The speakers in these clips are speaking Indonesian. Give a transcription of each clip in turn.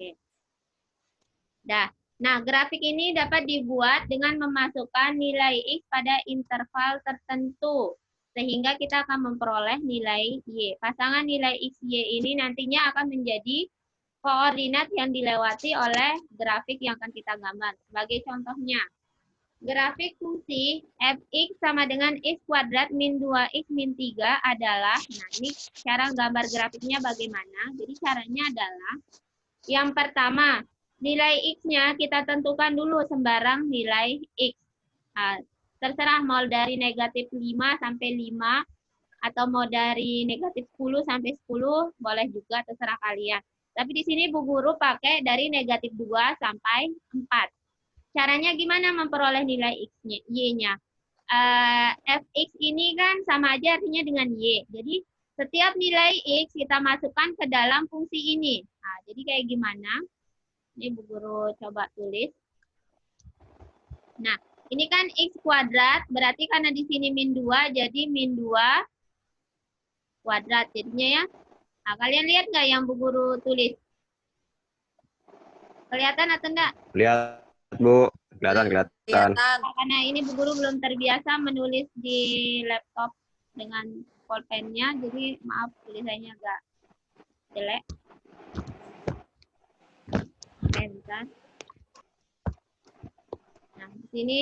Oke. Dah. Nah, grafik ini dapat dibuat dengan memasukkan nilai X pada interval tertentu. Sehingga kita akan memperoleh nilai Y. Pasangan nilai X, Y ini nantinya akan menjadi koordinat yang dilewati oleh grafik yang akan kita gambar. Sebagai contohnya, grafik fungsi fx sama dengan x kuadrat min 2x min 3 adalah, nah ini cara gambar grafiknya bagaimana. Jadi caranya adalah, yang pertama, nilai x-nya kita tentukan dulu sembarang nilai x. Nah, terserah mau dari negatif 5 sampai 5, atau mau dari negatif 10 sampai 10, boleh juga, terserah kalian. Tapi di sini Bu Guru pakai dari negatif 2 sampai 4. Caranya gimana memperoleh nilai X-nya, Y-nya? Fx ini kan sama aja artinya dengan Y. Jadi setiap nilai X kita masukkan ke dalam fungsi ini. Nah, jadi kayak gimana? Ini Bu Guru coba tulis. Nah, ini kan X kuadrat, berarti karena di sini min 2, jadi min 2 kuadrat jadinya ya. Nah, kalian lihat nggak yang Bu Guru tulis? Kelihatan atau enggak? Lihat, Bu. Kelihatan. Karena ini Bu Guru belum terbiasa menulis di laptop dengan pulpennya, jadi maaf tulisannya agak jelek. Oke, bentar. Nah, di sini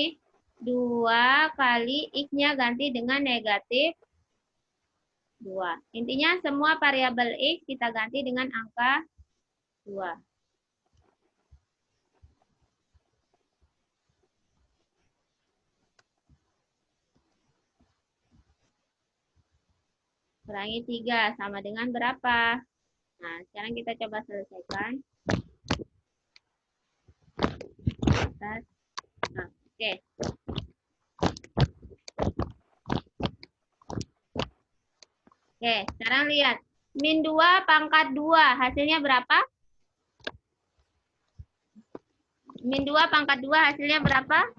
2 kali X-nya ganti dengan negatif 2. Intinya semua variabel X kita ganti dengan angka 2. Kurangi 3 sama dengan berapa? Nah, sekarang kita coba selesaikan. Nah, oke. Oke, sekarang lihat. Min 2 pangkat 2, hasilnya berapa? Min 2 pangkat 2 hasilnya berapa?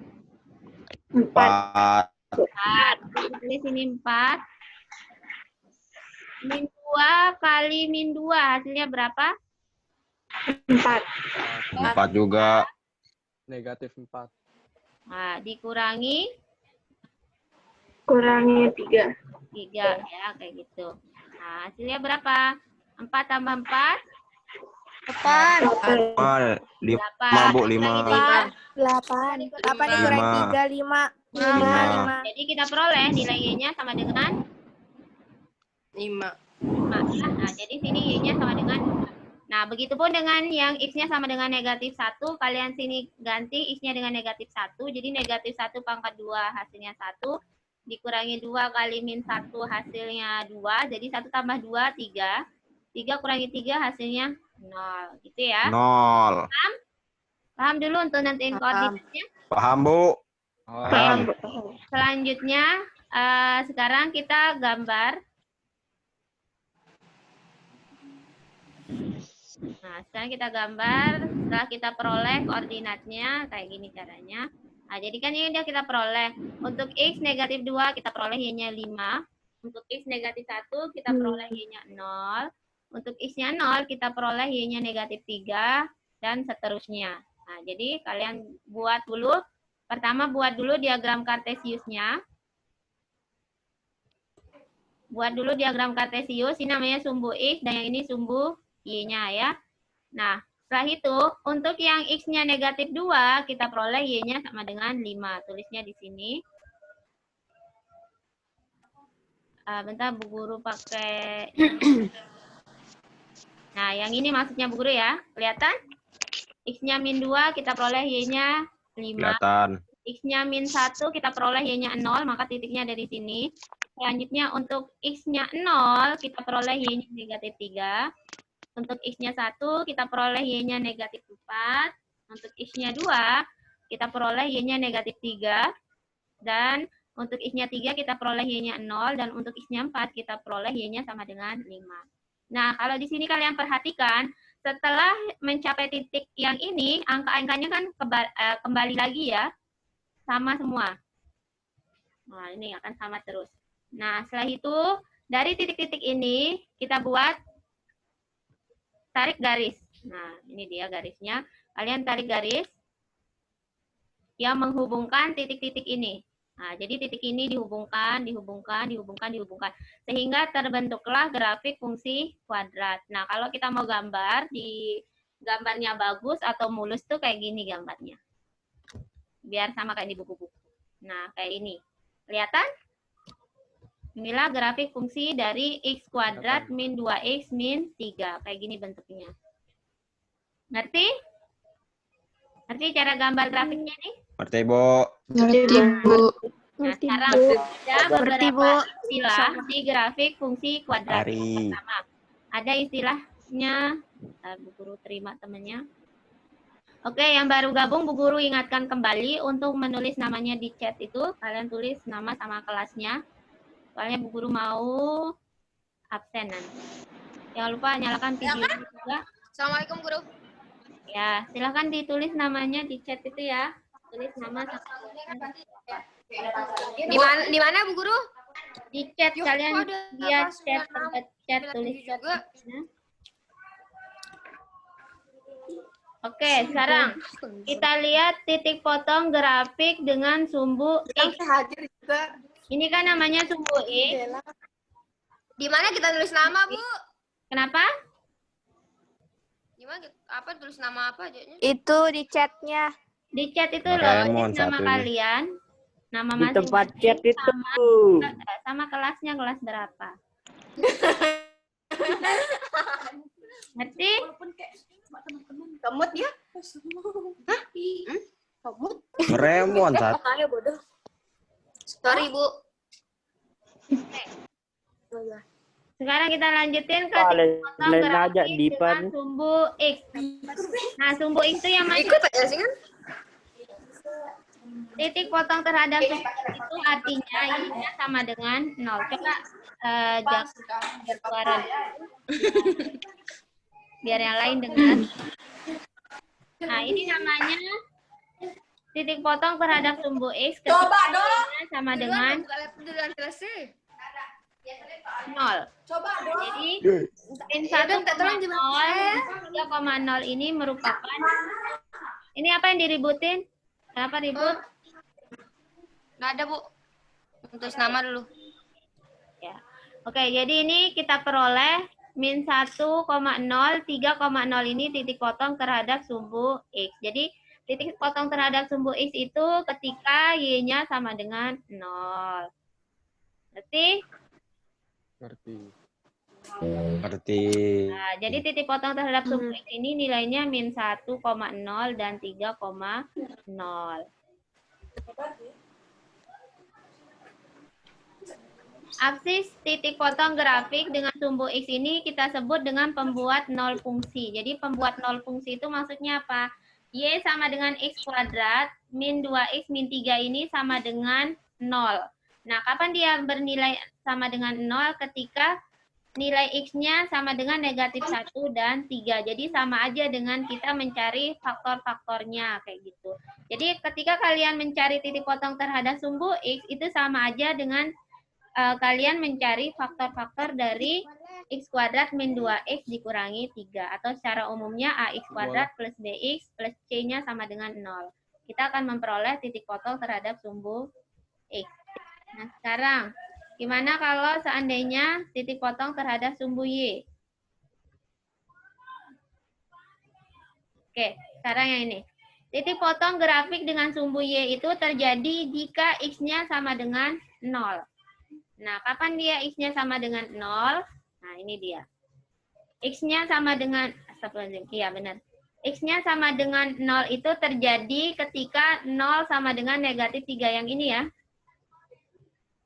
4. 4. Tulis ini 4. Min 2 kali min 2 hasilnya berapa? 4. 4 juga. Negatif 4. Nah, dikurangi Kurangi 3. 3 ya, kayak gitu. Nah, hasilnya berapa? 4 tambah 4? 8. 5, Bu. 5. 8 dikurangi 3, 5. 5. Jadi kita peroleh nilai Y-nya sama dengan 5. 5. Nah, jadi sini Y-nya sama dengan 5. Nah, begitupun dengan yang X-nya sama dengan negatif 1, kalian sini ganti X-nya dengan negatif 1, jadi negatif 1 pangkat 2 hasilnya 1, dikurangi 2 kali min 1 hasilnya 2, jadi 1 tambah 2, 3. 3 kurangi 3 hasilnya 0, gitu ya. 0. Paham? Paham dulu untuk nentuin koordinatnya? Paham, Bu? Paham. Selanjutnya, sekarang kita gambar. Nah, sekarang kita gambar, setelah kita peroleh koordinatnya, kayak gini caranya. Nah, jadi kan ini udah kita peroleh. Untuk X negatif 2, kita peroleh Y-nya 5. Untuk X negatif 1, kita peroleh Y-nya 0. Untuk X-nya 0, kita peroleh Y-nya negatif 3, dan seterusnya. Nah, jadi kalian buat dulu. Pertama, buat dulu diagram kartesiusnya. Buat dulu diagram kartesius, ini namanya sumbu X, dan yang ini sumbu Y-nya ya. Nah, setelah itu, untuk yang X-nya negatif 2, kita peroleh Y-nya sama dengan 5. Tulisnya di sini. Bentar, Bu Guru pakai... Nah, yang ini maksudnya Bu Guru ya. Kelihatan? X-nya min 2, kita peroleh Y-nya 5. Kelihatan. X-nya min 1, kita peroleh Y-nya 0, maka titiknya ada di sini. Selanjutnya, untuk X-nya 0, kita peroleh Y-nya negatif 3. Untuk X-nya 1, kita peroleh Y-nya negatif 4. Untuk X-nya 2, kita peroleh Y-nya negatif 3. Dan untuk X-nya 3, kita peroleh Y-nya 0. Dan untuk X-nya 4, kita peroleh Y-nya sama dengan 5. Nah, kalau di sini kalian perhatikan, setelah mencapai titik yang ini, angka-angkanya kan kembali lagi ya. Sama semua. Nah, ini akan sama terus. Nah, setelah itu, dari titik-titik ini, kita buat tarik garis. Nah, ini dia garisnya. Kalian tarik garis yang menghubungkan titik-titik ini. Nah, jadi titik ini dihubungkan, sehingga terbentuklah grafik fungsi kuadrat. Nah, kalau kita mau gambar, di gambarnya bagus atau mulus tuh kayak gini gambarnya. Biar sama kayak di buku-buku. Nah, kayak ini. Kelihatan? Inilah grafik fungsi dari x kuadrat min 2x min 3. Kayak gini bentuknya. Ngerti? Ngerti cara gambar grafiknya nih? Ngerti, Bu. Ngerti, Bu. Nah, sekarang ada beberapa istilah di grafik fungsi kuadrat. Ari. Pertama, ada istilahnya. Bu Guru terima temannya. Oke, yang baru gabung Bu Guru ingatkan kembali untuk menulis namanya di chat itu. Kalian tulis nama sama kelasnya. Soalnya Bu Guru mau absen nanti. Jangan lupa nyalakan video juga. Assalamualaikum, Guru. Ya, silahkan ditulis namanya di chat itu ya. Tulis nama sama kelasnya. Di mana, Bu Guru? Di chat Yuk, kalian ada lihat apa, chat 96, tempat chat tulis 97 chat. juga. Oke, sekarang kita lihat titik potong grafik dengan sumbu X. hadir juga. Ini kan namanya sumbu X. Di mana kita tulis nama, Bu? Kenapa? Gimana? Apa tulis nama apa aja? Itu di chatnya. Di chat itu Doraemon loh, nama satu ini. kalian, nama Di tempat chat masing-masing itu. sama kelasnya, kelas berapa. Ngerti? Kemut ya? Hah? Kemut? Doraemon satu. Ayo bodoh. Sorry, Bu. Sekarang kita lanjutin ke Lain titik potong lain aja grafik di dengan sumbu X. Nah, sumbu X itu yang masih Ikut aja sih kan? titik potong terhadap sumbu X itu artinya y-nya sama dengan 0. Coba jangan suara biar yang lain dengar. Nah, ini namanya titik potong terhadap sumbu X ketika y-nya sama dengan 0. Jadi, min 1,0, 3,0 ini merupakan, ini apa yang diributin? Kenapa ribut? Nggak ada, Bu. Tulis nama dulu. Ya. Oke, jadi ini kita peroleh min 1,0, 3,0 ini titik potong terhadap sumbu X. Jadi, titik potong terhadap sumbu X itu ketika y-nya sama dengan 0. Ngerti? Ngerti. Ngerti. Nah, jadi titik potong terhadap sumbu X ini nilainya min 1,0 dan 3,0. Aksis titik potong grafik dengan sumbu X ini kita sebut dengan pembuat nol fungsi. Jadi pembuat nol fungsi itu maksudnya apa? Y sama dengan X kuadrat, min 2X min 3 ini sama dengan 0. Nah, kapan dia bernilai sama dengan 0? Ketika nilai X-nya sama dengan negatif 1 dan 3. Jadi sama aja dengan kita mencari faktor-faktornya kayak gitu. Jadi ketika kalian mencari titik potong terhadap sumbu X, itu sama aja dengan kalian mencari faktor-faktor dari X kuadrat min 2X dikurangi 3. Atau secara umumnya AX kuadrat plus BX plus C-nya sama dengan 0. Kita akan memperoleh titik potong terhadap sumbu X. Nah, sekarang gimana kalau seandainya titik potong terhadap sumbu Y? Oke, sekarang yang ini. Titik potong grafik dengan sumbu Y itu terjadi jika X-nya sama dengan 0. Nah, kapan dia X-nya sama dengan 0? Nah, ini dia. X-nya sama dengan, astagfirullahaladzim, iya benar. X-nya sama dengan 0 itu terjadi ketika 0 sama dengan negatif 3 yang ini ya.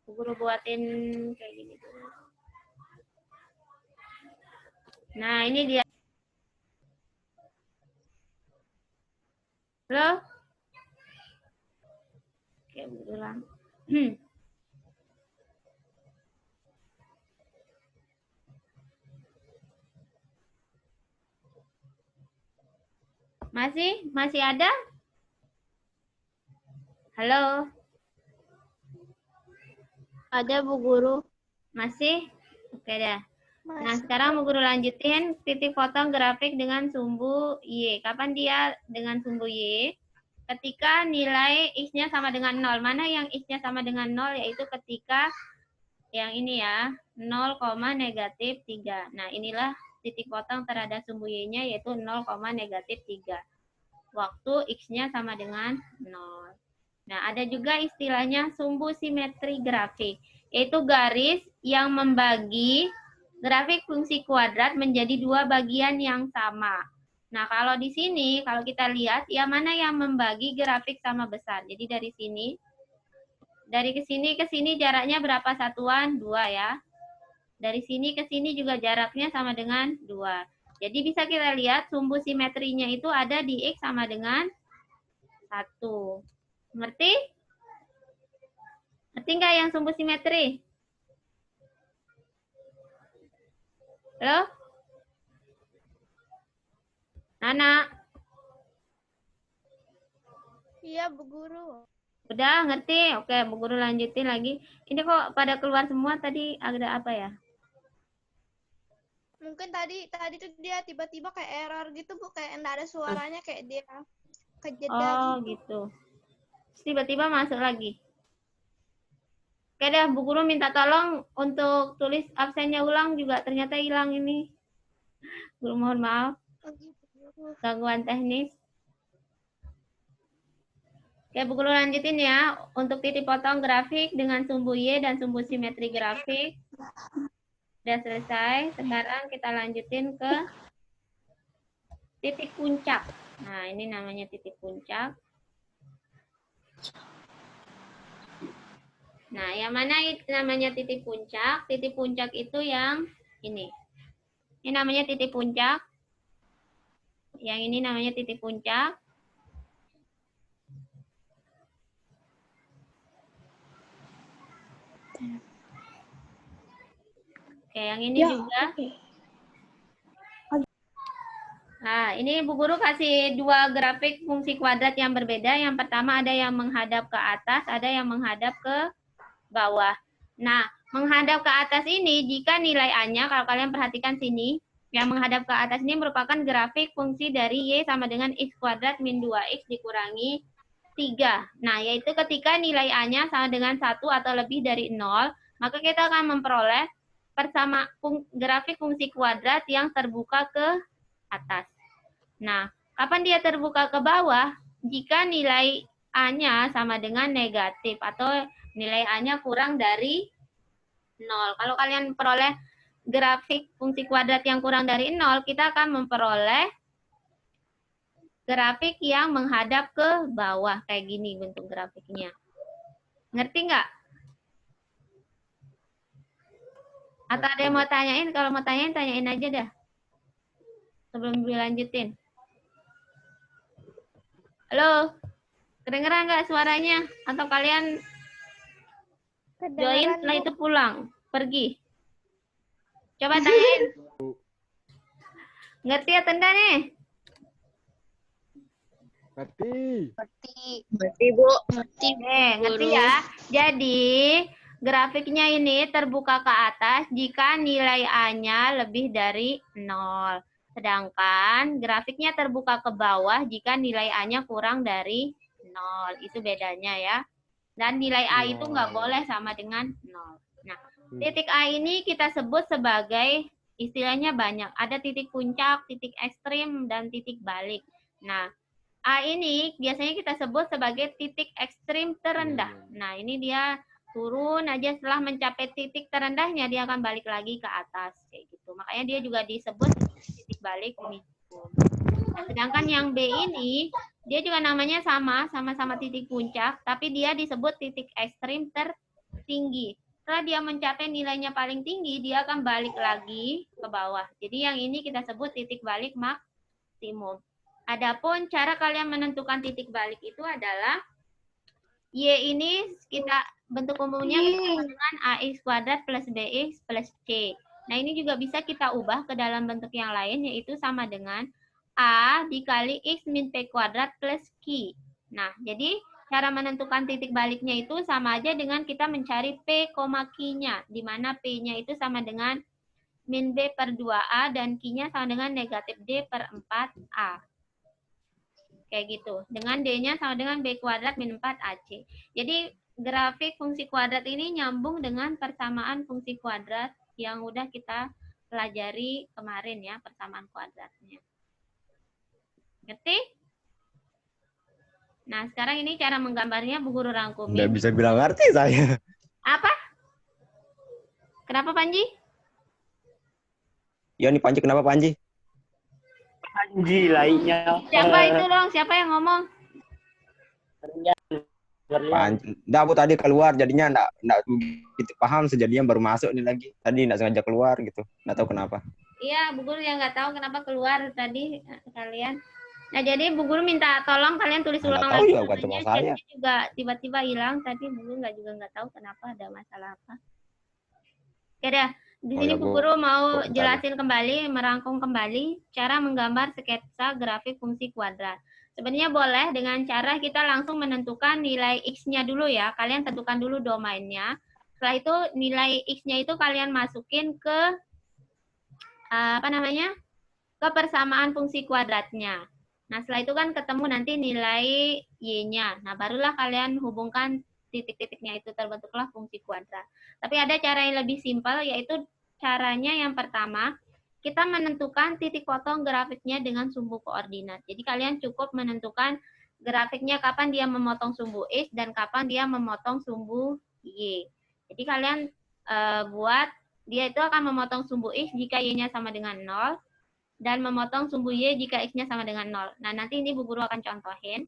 Guru buatin kayak gini. Nah, ini dia. Halo? Oke, ulang. Masih ada? Halo? Ada Bu Guru. Masih? Oke dah. Nah, sekarang mau guru lanjutin titik potong grafik dengan sumbu Y. Kapan dia dengan sumbu Y? Ketika nilai X-nya sama dengan 0. Mana yang X-nya sama dengan 0? Yaitu ketika yang ini ya, 0, negatif 3. Nah, inilah titik potong terhadap sumbu Y-nya yaitu 0, negatif 3. Waktu X-nya sama dengan 0. Nah, ada juga istilahnya sumbu simetri grafik, yaitu garis yang membagi grafik fungsi kuadrat menjadi dua bagian yang sama. Nah, kalau di sini, kalau kita lihat, ya mana yang membagi grafik sama besar. Jadi dari sini, dari ke sini jaraknya berapa satuan? 2 ya. Dari sini ke sini juga jaraknya sama dengan 2. Jadi bisa kita lihat sumbu simetrinya itu ada di X sama dengan 1. Ngerti? Ngerti nggak yang sumbu simetri? Halo? Nana? Iya, Bu Guru. Udah ngerti? Oke, Bu Guru lanjutin lagi. Ini kok pada keluar semua tadi ada apa ya? Mungkin tadi tuh dia tiba-tiba kayak error gitu, Bu. Kayak enggak ada suaranya, kayak dia kejeda Oh, gitu. Terus tiba-tiba masuk lagi. Oke deh, Bu Guru minta tolong untuk tulis absennya ulang juga ternyata hilang ini. Guru mohon maaf, Oh, gitu, Bu. gangguan teknis. Oke, Bu Guru lanjutin ya. Untuk titik potong grafik dengan sumbu Y dan sumbu simetri grafik. Udah selesai. Sekarang kita lanjutin ke titik puncak. Nah, ini namanya titik puncak. Nah, yang mana itu namanya titik puncak? Titik puncak itu yang ini. Ini namanya titik puncak. Yang ini namanya titik puncak. Oke, yang ini juga. Nah, ini Bu Guru kasih dua grafik fungsi kuadrat yang berbeda. Yang pertama ada yang menghadap ke atas, ada yang menghadap ke bawah. Nah, menghadap ke atas ini, jika nilai A-nya, kalau kalian perhatikan sini, yang menghadap ke atas ini merupakan grafik fungsi dari Y sama dengan X kuadrat min 2X dikurangi 3. Nah, yaitu ketika nilai A-nya sama dengan 1 atau lebih dari 0, maka kita akan memperoleh persama grafik fungsi kuadrat yang terbuka ke atas. Nah, kapan dia terbuka ke bawah? Jika nilai A-nya sama dengan negatif atau nilai A-nya kurang dari 0. Kalau kalian peroleh grafik fungsi kuadrat yang kurang dari 0, kita akan memperoleh grafik yang menghadap ke bawah. Kayak gini bentuk grafiknya. Ngerti nggak? Atau ada yang mau tanyain? Kalau mau tanyain, tanyain aja dah. Sebelum dilanjutin. Halo? Kedengeran nggak suaranya? Atau kalian join setelah itu pulang? Pergi. Coba tanyain. Ngerti atau enggak nih? Ngerti. Ngerti, Bu. Ngerti. Ngerti ya? Jadi, grafiknya ini terbuka ke atas jika nilai A-nya lebih dari 0. Sedangkan grafiknya terbuka ke bawah jika nilai A-nya kurang dari 0. Itu bedanya ya. Dan nilai A itu nggak boleh sama dengan 0. Nah, titik A ini kita sebut sebagai, istilahnya banyak. Ada titik puncak, titik ekstrim, dan titik balik. Nah, A ini biasanya kita sebut sebagai titik ekstrim terendah. Nah, ini dia turun aja setelah mencapai titik terendahnya, dia akan balik lagi ke atas. Kayak gitu. Makanya dia juga disebut titik balik minimum. Nah, sedangkan yang B ini, dia juga namanya sama-sama titik puncak, tapi dia disebut titik ekstrim tertinggi. Setelah dia mencapai nilainya paling tinggi, dia akan balik lagi ke bawah. Jadi yang ini kita sebut titik balik maksimum. Adapun cara kalian menentukan titik balik itu adalah Y ini kita bentuk umumnya dengan AX kuadrat plus BX plus C. Nah, ini juga bisa kita ubah ke dalam bentuk yang lain, yaitu sama dengan A dikali X min P kuadrat plus Q. Nah, jadi cara menentukan titik baliknya itu sama aja dengan kita mencari P, Q-nya, di mana P-nya itu sama dengan min B per 2A dan Q-nya sama dengan negatif D per 4A. Kayak gitu. Dengan D-nya sama dengan B kuadrat min 4AC. Jadi grafik fungsi kuadrat ini nyambung dengan persamaan fungsi kuadrat yang udah kita pelajari kemarin ya, persamaan kuadratnya. Ngerti? Nah, sekarang ini cara menggambarnya Bu Guru rangkumin. Nggak bisa bilang arti saya. Apa? Kenapa Panji? Ya nih Panji, kenapa Panji? Panji lainnya. Siapa itu dong? Siapa yang ngomong? Panji. Nggak, Bu tadi keluar jadinya nggak gitu paham sejadinya baru masuk nih lagi. Tadi nggak sengaja keluar gitu. Nggak tahu kenapa. Iya, Bu Guru yang nggak tahu kenapa keluar tadi kalian. Nah, jadi Bu Guru minta tolong kalian tulis Nggak ulang tahu lagi. ya, bukan cuma Namanya saya. chatnya juga tiba-tiba hilang tadi. Bu Guru juga nggak tahu kenapa ada masalah apa. Oke dah. Di Oh sini ya, Bu Bu. Guru mau Bentar, Bu. jelasin kembali, merangkum kembali cara menggambar sketsa grafik fungsi kuadrat. Sebenarnya boleh dengan cara kita langsung menentukan nilai X-nya dulu ya. Kalian tentukan dulu domainnya. Setelah itu nilai X-nya itu kalian masukin ke ke persamaan fungsi kuadratnya. Nah, setelah itu kan ketemu nanti nilai Y-nya. Nah, barulah kalian hubungkan titik-titiknya itu terbentuklah fungsi kuadrat. Tapi ada cara yang lebih simpel, yaitu caranya yang pertama, kita menentukan titik potong grafiknya dengan sumbu koordinat. Jadi kalian cukup menentukan grafiknya kapan dia memotong sumbu X dan kapan dia memotong sumbu Y. Jadi kalian buat, dia itu akan memotong sumbu X jika Y-nya sama dengan 0, dan memotong sumbu Y jika X-nya sama dengan 0. Nah, nanti ini Bu Guru akan contohin.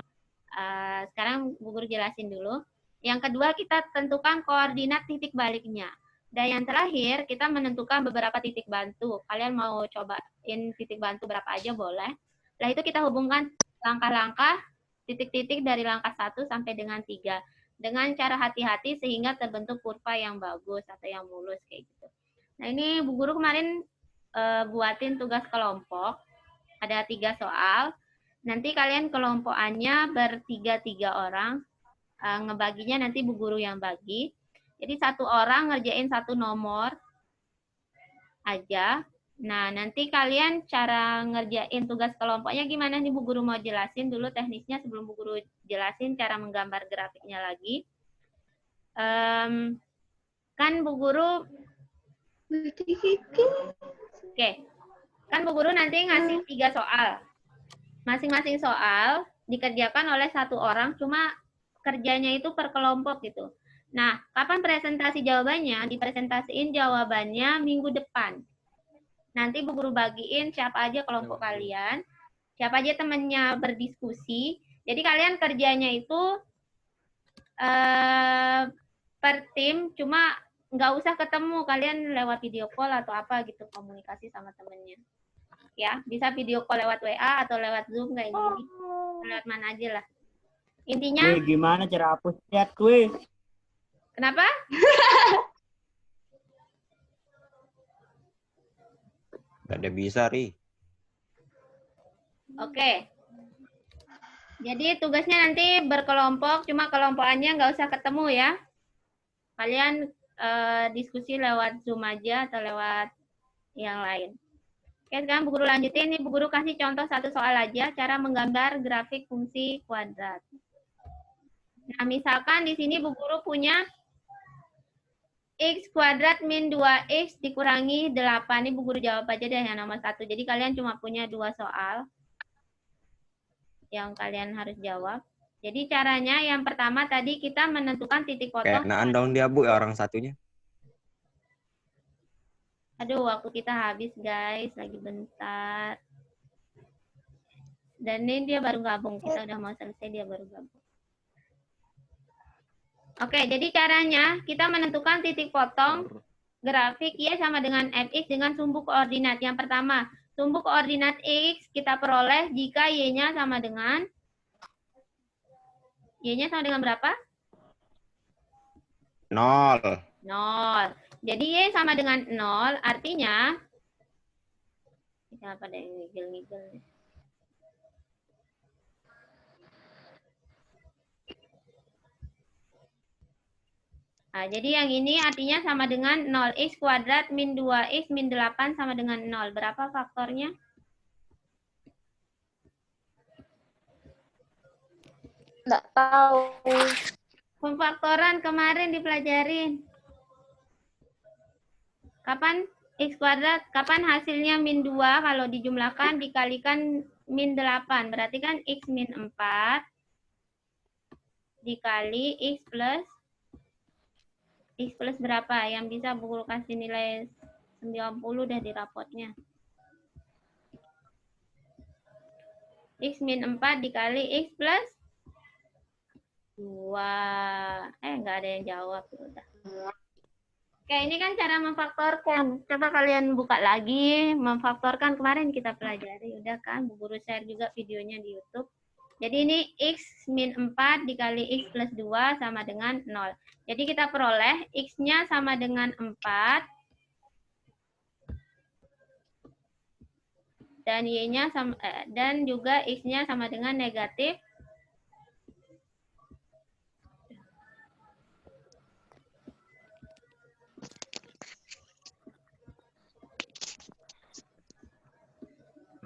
Sekarang Bu Guru jelasin dulu. Yang kedua, kita tentukan koordinat titik baliknya. Dan yang terakhir, kita menentukan beberapa titik bantu. Kalian mau cobain titik bantu berapa aja boleh. Setelah itu kita hubungkan langkah-langkah, titik-titik dari langkah 1 sampai dengan 3. Dengan cara hati-hati sehingga terbentuk kurva yang bagus atau yang mulus kayak gitu. Nah, ini Bu Guru kemarin buatin tugas kelompok. Ada 3 soal. Nanti kalian kelompokannya bertiga-tiga orang. Ngebaginya nanti Bu Guru yang bagi. Jadi satu orang ngerjain satu nomor aja. Nah, nanti kalian cara ngerjain tugas kelompoknya gimana nih Bu Guru mau jelasin dulu teknisnya sebelum Bu Guru jelasin cara menggambar grafiknya lagi. Kan Bu Guru Oke, kan Bu Guru nanti ngasih 3 soal. Masing-masing soal dikerjakan oleh satu orang, cuma kerjanya itu per kelompok gitu. Nah, kapan presentasi jawabannya? Dipresentasiin jawabannya minggu depan. Nanti Bu Guru bagiin siapa aja kelompok kalian, siapa aja temennya berdiskusi. Jadi kalian kerjanya itu per tim, cuma nggak usah ketemu, kalian lewat video call atau apa gitu, komunikasi sama temennya. Ya, bisa video call lewat WA atau lewat Zoom kayak gini. Lewat mana aja lah. Intinya, Gimana cara hapus chat gue? kenapa? Nggak ada bisa, Ri. Oke. Jadi tugasnya nanti berkelompok, cuma kelompokannya nggak usah ketemu ya. Kalian diskusi lewat Zoom aja atau lewat yang lain. Oke, sekarang Bu Guru lanjutin. Nih Bu Guru kasih contoh satu soal aja, cara menggambar grafik fungsi kuadrat. Nah, misalkan di sini Bu Guru punya X kuadrat min 2X dikurangi 8. Ini Bu Guru jawab aja deh yang nomor 1. Jadi kalian cuma punya 2 soal yang kalian harus jawab. Jadi caranya yang pertama tadi kita menentukan titik potong. Kayak naan dong dia, Bu, ya orang satunya. Aduh, waktu kita habis guys, lagi bentar. Dan ini dia baru gabung, kita udah mau selesai dia baru gabung. Oke, jadi caranya kita menentukan titik potong grafik Y sama dengan Fx dengan sumbu koordinat. Yang pertama, sumbu koordinat X kita peroleh jika Y-nya sama dengan berapa? 0. 0. Jadi Y sama dengan 0, artinya kita pada ngigel-ngigel nih. Nah, jadi yang ini artinya sama dengan 0x kuadrat min 2x min 8 sama dengan 0. Berapa faktornya? Nggak tahu. Pemfaktoran kemarin dipelajarin. Kapan x kuadrat, kapan hasilnya min 2 kalau dijumlahkan dikalikan min 8. Berarti kan x min 4 dikali x plus berapa? Yang bisa Bu kasih nilai 90 udah di rapotnya. X min 4 dikali x plus 2. Nggak ada yang jawab. Udah. Oke, ini kan cara memfaktorkan. Coba kalian buka lagi. Memfaktorkan kemarin kita pelajari. Udah kan? Bu Guru share juga videonya di YouTube. Jadi ini x min 4 dikali x plus 2 sama dengan 0. Jadi kita peroleh x-nya sama dengan 4. Dan y-nya sama, dan juga x-nya sama dengan negatif.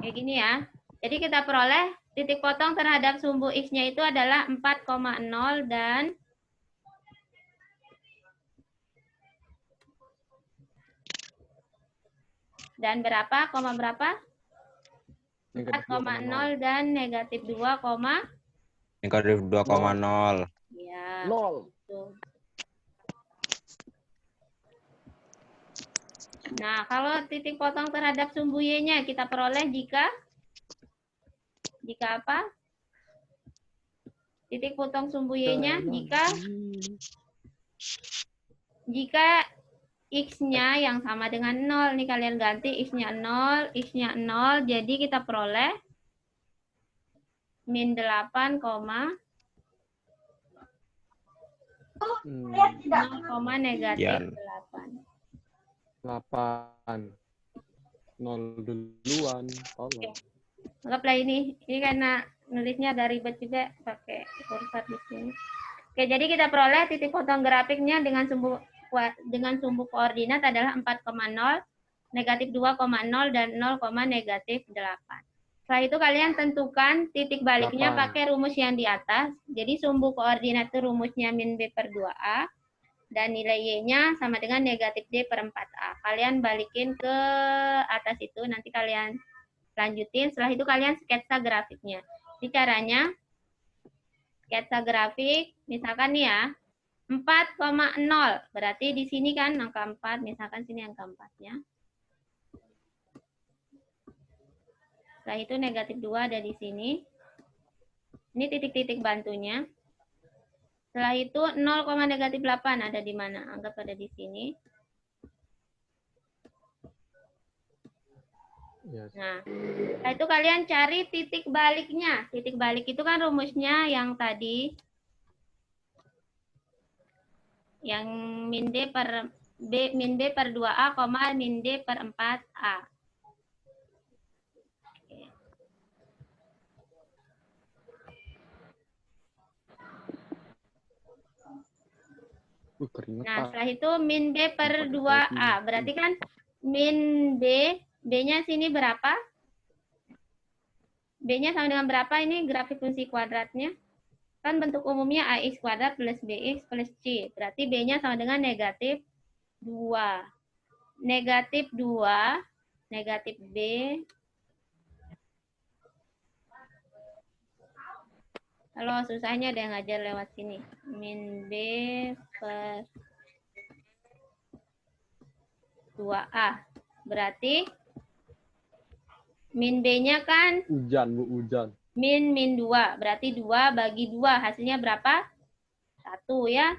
Kayak gini ya. Jadi kita peroleh titik potong terhadap sumbu x-nya itu adalah 4,0 dan berapa? Koma berapa? 4,0 dan negatif 2, Negatif 2,0. ya. 0. Tuh. Nah, kalau titik potong terhadap sumbu y-nya kita peroleh jika apa? Titik potong sumbu y-nya jika x-nya yang sama dengan 0. Nih kalian ganti x-nya 0, x-nya 0. Jadi kita peroleh min 8, 0, negatif 8. 8. 0 duluan. Tolong. Anggaplah ini karena nulisnya agak ribet juga pakai kursor di sini. Oke, jadi kita peroleh titik potong grafiknya dengan sumbu koordinat adalah 4,0, negatif 2,0 dan 0, negatif 8. Setelah itu kalian tentukan titik baliknya 8. pakai rumus yang di atas. Jadi sumbu koordinat itu rumusnya min b per 2a. Dan nilai y-nya sama dengan negatif d per 4a. Kalian balikin ke atas itu, nanti kalian lanjutin. Setelah itu kalian sketsa grafiknya. Jadi caranya, sketsa grafik, misalkan nih ya, 4,0. Berarti di sini kan angka 4, misalkan sini angka 4-nya. Setelah itu negatif 2 ada di sini. Ini titik-titik bantunya. Setelah itu 0, negatif 8 ada di mana? Anggap ada di sini. Yes. Nah, setelah itu kalian cari titik baliknya. Titik balik itu kan rumusnya yang tadi. Yang min D per min B per 2A, min D per 4A. Nah, setelah itu min B per 2A. Berarti kan min B, B-nya sini berapa? B-nya sama dengan berapa? Ini grafik fungsi kuadratnya. Kan bentuk umumnya AX kuadrat plus BX plus C. Berarti B-nya sama dengan negatif 2. Negatif 2, negatif B. Kalau susahnya ada yang ngajar lewat sini. Min B per 2A. Berarti min B-nya kan Hujan, Bu, hujan. min 2. Berarti 2 bagi 2. Hasilnya berapa? 1 ya.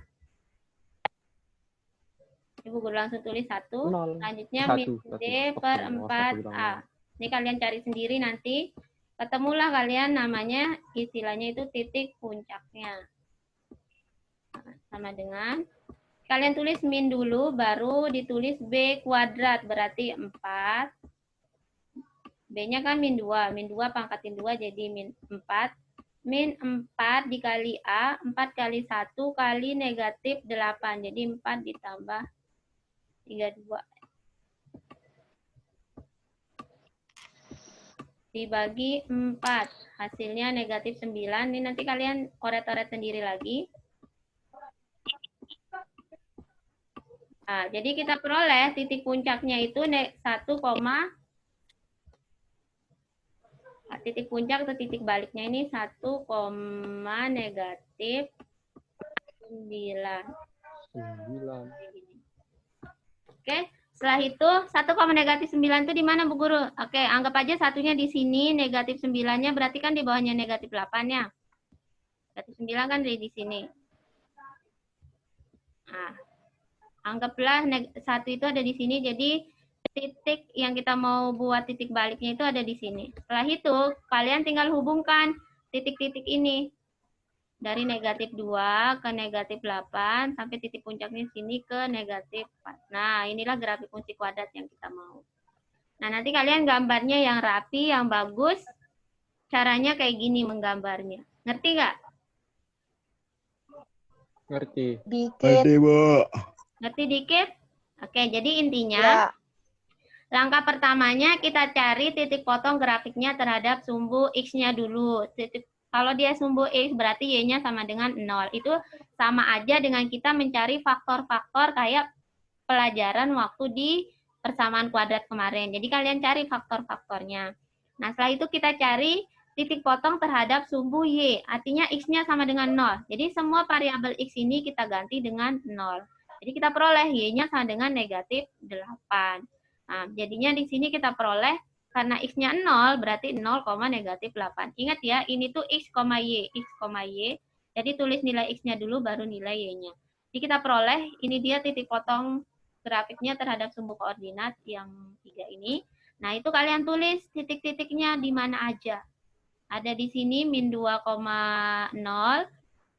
Ibu guru langsung tulis 1. Selanjutnya min D per 4A. Ini kalian cari sendiri nanti. Ketemulah kalian namanya, istilahnya itu titik puncaknya. Sama dengan, kalian tulis min dulu, baru ditulis B kuadrat, berarti 4. B-nya kan min 2. Min 2 pangkatin 2 jadi min 4. min 4 dikali A, 4 kali 1 kali negatif 8. Jadi 4 ditambah 32. Dibagi 4. Hasilnya negatif 9. Ini nanti kalian coret-coret sendiri lagi. Nah, jadi kita peroleh titik puncaknya itu 1, titik puncak atau titik baliknya ini 1, negatif 9. 9. Oke, setelah itu 1, negatif 9 itu di mana Bu Guru? Oke, anggap aja satunya di sini, negatif 9-nya berarti kan di bawahnya negatif 8-nya. Negatif 9 kan di sini. Nah, anggaplah 1 itu ada di sini, jadi titik yang kita mau buat titik baliknya itu ada di sini. Setelah itu, kalian tinggal hubungkan titik-titik ini. Dari negatif 2 ke negatif 8, sampai titik puncaknya sini ke negatif 4. Nah, inilah grafik fungsi kuadrat yang kita mau. Nah, nanti kalian gambarnya yang rapi, yang bagus. Caranya kayak gini menggambarnya. Ngerti nggak? Ngerti. Dikit. Bu. Ngerti dikit? Oke, jadi intinya, Ya. langkah pertamanya kita cari titik potong grafiknya terhadap sumbu X-nya dulu. Kalau dia sumbu X berarti Y-nya sama dengan 0. Itu sama aja dengan kita mencari faktor-faktor kayak pelajaran waktu di persamaan kuadrat kemarin. Jadi kalian cari faktor-faktornya. Nah, setelah itu kita cari titik potong terhadap sumbu Y. Artinya X-nya sama dengan 0. Jadi semua variabel X ini kita ganti dengan 0. Jadi kita peroleh Y-nya sama dengan negatif 8. Nah, jadinya di sini kita peroleh karena X-nya 0, berarti 0, negatif 8. Ingat ya, ini tuh X, Y. X, Y. Jadi tulis nilai X-nya dulu, baru nilai Y-nya. Jadi kita peroleh, ini dia titik potong grafiknya terhadap sumbu koordinat yang 3 ini. Nah, itu kalian tulis titik-titiknya di mana aja. Ada di sini min 2,0,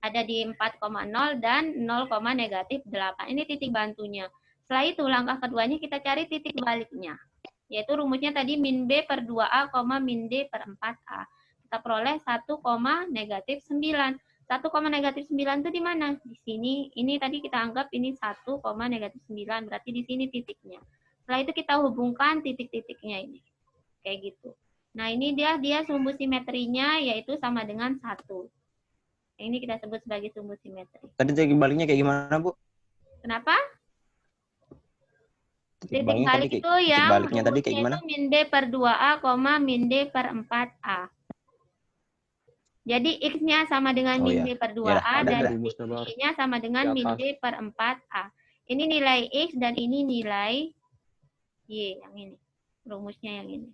ada di 4,0, dan 0, negatif 8. Ini titik bantunya. Setelah itu, langkah keduanya kita cari titik baliknya. Yaitu rumusnya tadi min B per 2A, min D per 4A. Kita peroleh 1, negatif 9. 1, negatif 9 itu di mana? Di sini. Ini tadi kita anggap ini 1, negatif 9. Berarti di sini titiknya. Setelah itu kita hubungkan titik-titiknya ini. Kayak gitu. Nah, ini dia sumbu simetrinya yaitu sama dengan 1. Ini kita sebut sebagai sumbu simetri. Tadi titik baliknya kayak gimana, Bu? Kenapa? Titik baliknya balik tadi itu yang baliknya tadi kayak rumusnya gimana? itu min B per 2A, min D per 4A. Jadi X-nya sama dengan Oh, min ya. D per 2A, Ya, ada, dan ada. Rumusnya, Bar. Y-nya sama dengan Di min atas. D per 4A. Ini nilai X dan ini nilai Y, yang ini. Rumusnya yang ini.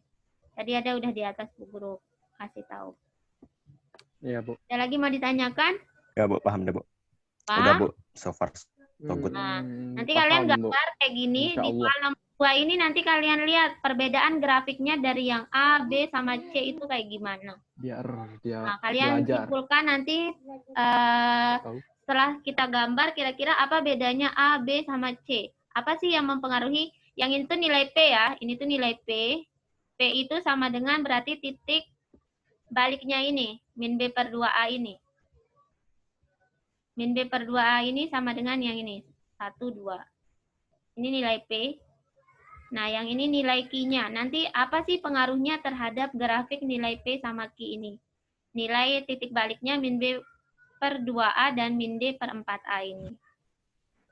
Tadi ada udah di atas Bu Guru kasih tahu. Iya, Bu. Ada lagi mau ditanyakan? Ya, Bu, paham deh, Bu. Pak? Udah, Bu. So far so good. Nah, nanti Paham, kalian Bu. gambar kayak gini. Insya Di Allah. soal nomor 2 ini nanti kalian lihat perbedaan grafiknya dari yang A, B, sama C itu kayak gimana. Biar dia Nah, kalian belajar. simpulkan nanti Tahu. setelah kita gambar kira-kira apa bedanya A, B, sama C. Apa sih yang mempengaruhi? Yang itu nilai P ya. Ini tuh nilai P. P itu sama dengan berarti titik baliknya ini. Min B per 2A ini. Min B per 2A ini sama dengan yang ini. 1, 2. Ini nilai P. Nah, yang ini nilai Q-nya. Nanti apa sih pengaruhnya terhadap grafik nilai P sama Q ini? Nilai titik baliknya min B per 2A dan min D per 4A ini.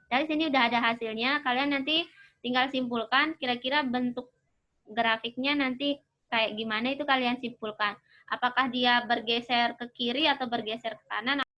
Dari sini udah ada hasilnya. Kalian nanti tinggal simpulkan kira-kira bentuk grafiknya nanti kayak gimana itu kalian simpulkan. Apakah dia bergeser ke kiri atau bergeser ke kanan?